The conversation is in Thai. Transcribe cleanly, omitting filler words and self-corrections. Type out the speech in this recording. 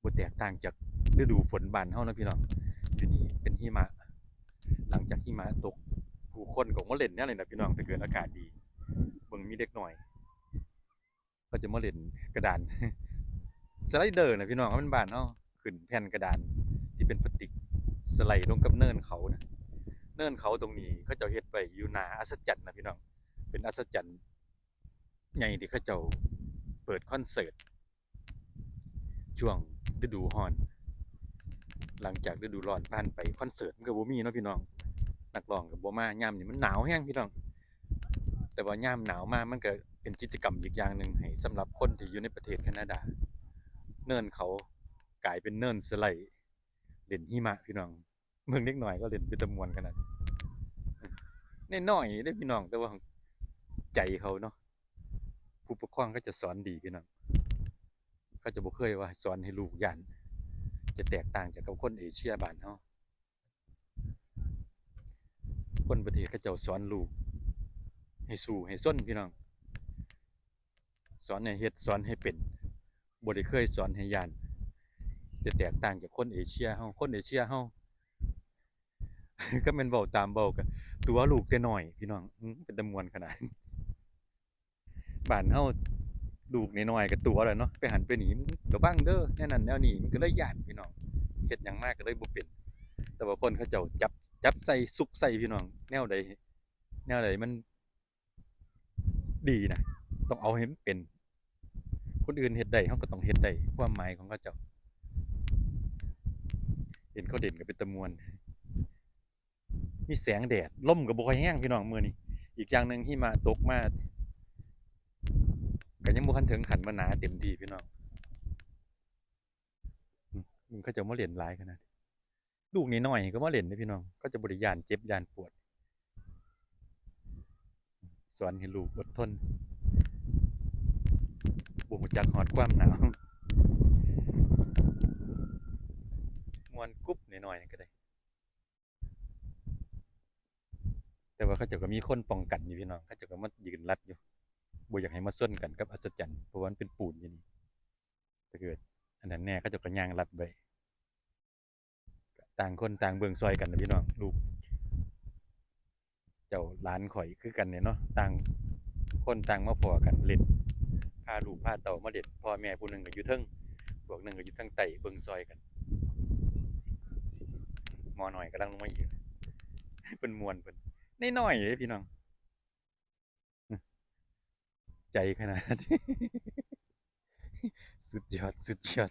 บ่แตกต่างจากฤดูฝนบ้านเฮานะพี่น้องอยู่นี่เป็นหิมะหลังจากหิมะตกผู้คนก็มาเล่นแนวนี้ล่ะพี่น้องถ้าเกิดอากาศดีเบิ่งมีเด็กน้อยก็จะมาเล่นกระดานสไลเดอร์นะพี่น้องมันบ้านเฮาขึ้นแผ่นกระดานที่เป็นพลาสติกสไลด์ลงกับเนินเขานะเนินเขาตรงนี้เขาเจ้าเฮ็ดไว้อยู่หน้าอัศจรรย์นะพี่น้องเป็นอัศจรรย์ใหญ่ที่เขาเจ้าเปิดคอนเสิร์ตช่วงฤดูร้อน หลังจากฤดูร้อนผ่านไปคอนเสิร์ตมันก็บ่มีเนาะพี่น้องนักร้องก็บ่มายามนี้มันหนาวแฮงพี่น้องแต่ว่ายามหนาวมามันก็เป็นกิจกรรมอีกอย่างหนึ่งให้สำหรับคนที่อยู่ในประเทศแคนาดาเนินเขากลายเป็นเนินสไลด์เล่นหิมะพี่น้องเมืองเล็กหน่อยก็เล่นเป็นตะมวนขนาดน้อยๆได้พี่น้องแต่ว่าใจเขาเนาะผู้ปกครองก็จะสอนดีพี่น้องเขาจะบ่เคยว่าสอนให้ลูกย่านจะแตกต่างจากกับคนเอเชียบ้านเฮาคนประเทศเขาเจ้าสอนลูกให้สู้ให้ซนพี่น้องสอนให้เฮ็ดสอนให้เป็นบ่ได้เคยสอนให้ย่านจะแตกต่างจากคนเอเชียเฮาคนเอเชียเฮาก็แม่นเว้าตามเว้าก็ตัวลูกแต่น้อยพี่น้องเป็นตาม่วนขนาดบ้านเฮาลูกน้อยๆก็ตัวแล้วเนาะไปหันไปหนีระวังเด้อแนวนั้นแนวนี้มันก็เลยย้านพี่น้องเฮ็ดหยังมาก็เลยบ่เป็นแต่ว่าคนเขาเจ้าจับใส่ซุกใส่พี่น้องแนวใดมันดีนะต้องเอาให้มันเป็นคนอื่นเฮ็ดได้เฮาก็ต้องเฮ็ดได้ความหมายของเขาเจ้าเห็นเขาเด่นก็เป็นตะม่วนมีแสงแดดลมก็บ่ค่อยแรงพี่น้องมื้อนี้อีกอย่างหนึงหิมะตกมาก็ยังบ่ทันถึงขั้นว่าหนาเต็มที่พี่น้องมันเขาเจ้ามาเล่นหลายขนาดลูกน้อยๆก็มาเล่นเด้อพี่น้องก็จะบ่ได้ย้านเจ็บย้านปวดสอนให้ลูกอดทนบ่รู้จักฮอดความหนาวม่วนกุ๊บน้อยๆก็ได้แต่ว่าเขาเจ้าก็มีคนป้องกันอยู่พี่น้องเขาเจ้าก็มายืนรัดอยู่บ่อยากให้มาส้นกันกับอัศจรรย์เพราะว่ามันเป็นปูนอยู่นี่ถ้าเกิดอันนั้นแน่เขาเจ้าก็ย่างรัดไว้ต่างคนต่างเบิ่งซอยกันนะพี่น้องลูกเจ้าหลานข่อยคือกันเนี่ยเนาะต่างคนต่างมาพ้อกันเล่นพาลูกพาเต้ามาเล่นพ่อแม่ผู้หนึงก็อยู่เทิงพวกหนึงก็อยู่ทางใต้เบิ่งซอยกันหมอน้อยกำลังลงมาอีกเพิ่นม่วนเพิ่นน้อยๆเด้พี่น้องใจขนาดสุดยอดสุดยอด